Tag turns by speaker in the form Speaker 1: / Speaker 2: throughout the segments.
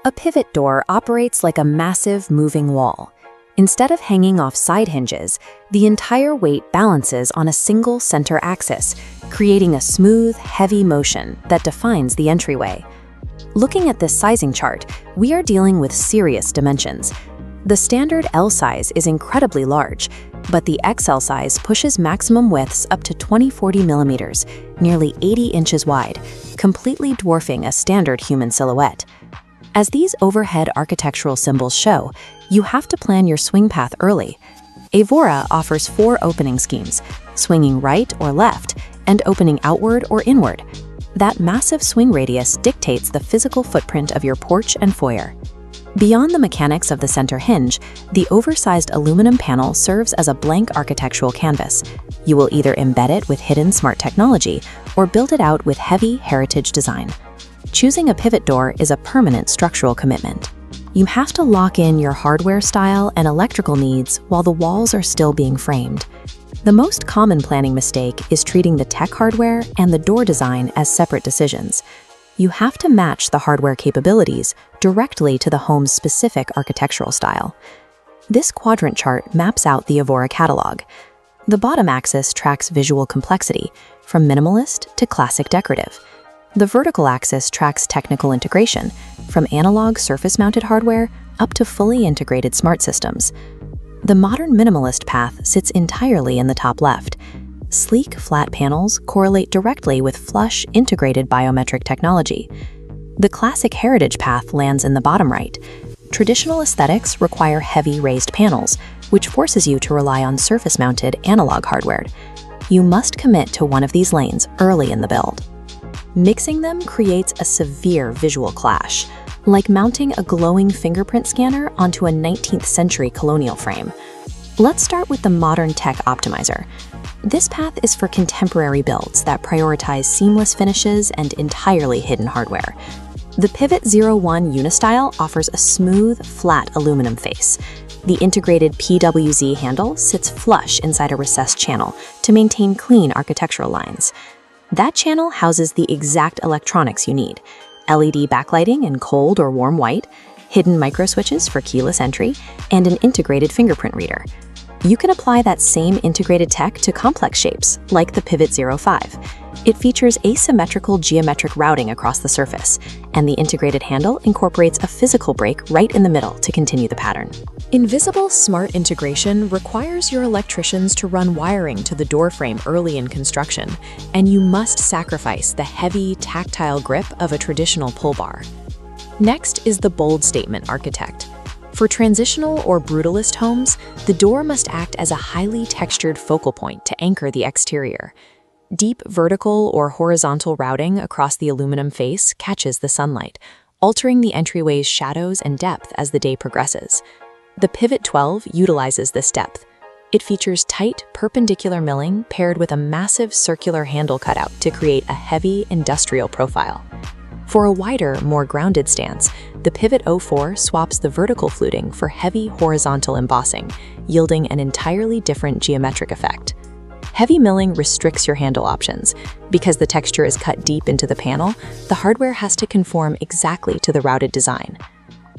Speaker 1: A pivot door operates like a massive moving wall. Instead of hanging off side hinges, the entire weight balances on a single center axis, creating a smooth, heavy motion that defines the entryway. Looking at this sizing chart, we are dealing with serious dimensions. The standard L size is incredibly large, but the XL size pushes maximum widths up to 2040 millimeters, nearly 80 inches wide, completely dwarfing a standard human silhouette. As these overhead architectural symbols show, you have to plan your swing path early. Avora offers 4 opening schemes, swinging right or left, and opening outward or inward. That massive swing radius dictates the physical footprint of your porch and foyer. Beyond the mechanics of the center hinge, the oversized aluminum panel serves as a blank architectural canvas. You will either embed it with hidden smart technology or build it out with heavy heritage design. Choosing a pivot door is a permanent structural commitment. You have to lock in your hardware style and electrical needs while the walls are still being framed. The most common planning mistake is treating the tech hardware and the door design as separate decisions. You have to match the hardware capabilities directly to the home's specific architectural style. This quadrant chart maps out the Avora catalog. The bottom axis tracks visual complexity, from minimalist to classic decorative. The vertical axis tracks technical integration, from analog surface-mounted hardware up to fully integrated smart systems. The modern minimalist path sits entirely in the top left. Sleek, flat panels correlate directly with flush, integrated biometric technology. The classic heritage path lands in the bottom right. Traditional aesthetics require heavy raised panels, which forces you to rely on surface-mounted analog hardware. You must commit to one of these lanes early in the build. Mixing them creates a severe visual clash, like mounting a glowing fingerprint scanner onto a 19th century colonial frame. Let's start with the modern tech optimizer. This path is for contemporary builds that prioritize seamless finishes and entirely hidden hardware. The Pivot 01 Unistyle offers a smooth, flat aluminum face. The integrated PWZ handle sits flush inside a recessed channel to maintain clean architectural lines. That channel houses the exact electronics you need: LED backlighting in cold or warm white, hidden microswitches for keyless entry, and an integrated fingerprint reader. You can apply that same integrated tech to complex shapes, like the Pivot 05. It features asymmetrical geometric routing across the surface, and the integrated handle incorporates a physical break right in the middle to continue the pattern. Invisible smart integration requires your electricians to run wiring to the door frame early in construction, and you must sacrifice the heavy, tactile grip of a traditional pull bar. Next is the bold statement architect. For transitional or brutalist homes, the door must act as a highly textured focal point to anchor the exterior. Deep vertical or horizontal routing across the aluminum face catches the sunlight, altering the entryway's shadows and depth as the day progresses. The Pivot 12 utilizes this depth. It features tight, perpendicular milling paired with a massive circular handle cutout to create a heavy, industrial profile. For a wider, more grounded stance, the Pivot 04 swaps the vertical fluting for heavy horizontal embossing, yielding an entirely different geometric effect. Heavy milling restricts your handle options. Because the texture is cut deep into the panel, the hardware has to conform exactly to the routed design.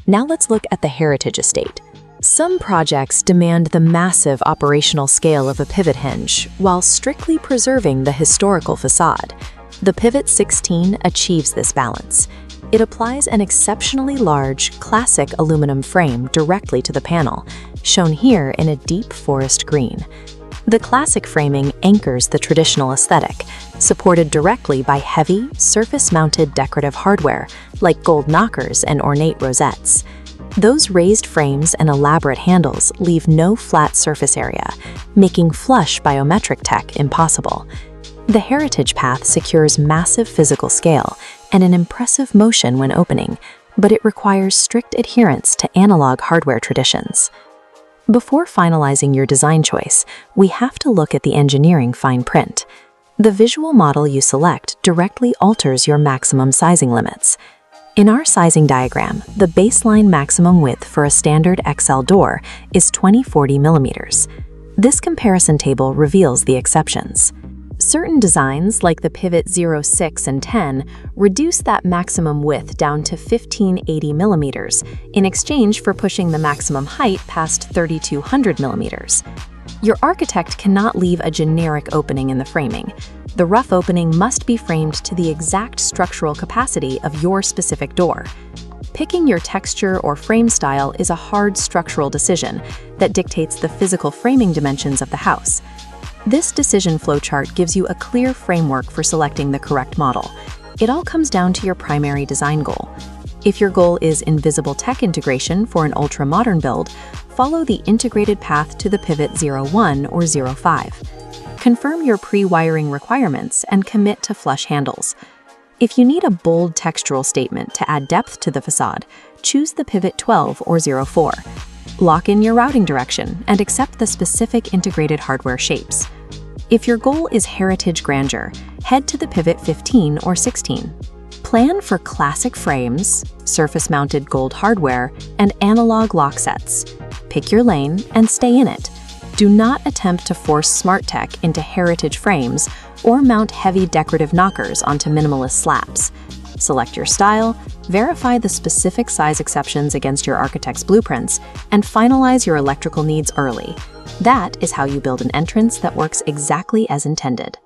Speaker 1: Now let's look at the heritage estate. Some projects demand the massive operational scale of a pivot hinge, while strictly preserving the historical facade. The Pivot 16 achieves this balance. It applies an exceptionally large, classic aluminum frame directly to the panel, shown here in a deep forest green. The classic framing anchors the traditional aesthetic, supported directly by heavy, surface-mounted decorative hardware like gold knockers and ornate rosettes. Those raised frames and elaborate handles leave no flat surface area, making flush biometric tech impossible. The heritage path secures massive physical scale and an impressive motion when opening, but it requires strict adherence to analog hardware traditions. Before finalizing your design choice, we have to look at the engineering fine print. The visual model you select directly alters your maximum sizing limits. In our sizing diagram, the baseline maximum width for a standard XL door is 2040 millimeters. This comparison table reveals the exceptions. Certain designs, like the Pivot 06 and 10, reduce that maximum width down to 1580 millimeters in exchange for pushing the maximum height past 3200 millimeters. Your architect cannot leave a generic opening in the framing. The rough opening must be framed to the exact structural capacity of your specific door. Picking your texture or frame style is a hard structural decision that dictates the physical framing dimensions of the house. This decision flowchart gives you a clear framework for selecting the correct model. It all comes down to your primary design goal. If your goal is invisible tech integration for an ultra-modern build, follow the integrated path to the Pivot 01 or 05. Confirm your pre-wiring requirements and commit to flush handles. If you need a bold textural statement to add depth to the facade, choose the Pivot 12 or 04. Lock in your routing direction and accept the specific integrated hardware shapes. If your goal is heritage grandeur, head to the Pivot 15 or 16. Plan for classic frames, surface-mounted gold hardware, and analog lock sets. Pick your lane and stay in it. Do not attempt to force smart tech into heritage frames or mount heavy decorative knockers onto minimalist slabs. Select your style, verify the specific size exceptions against your architect's blueprints, and finalize your electrical needs early. That is how you build an entrance that works exactly as intended.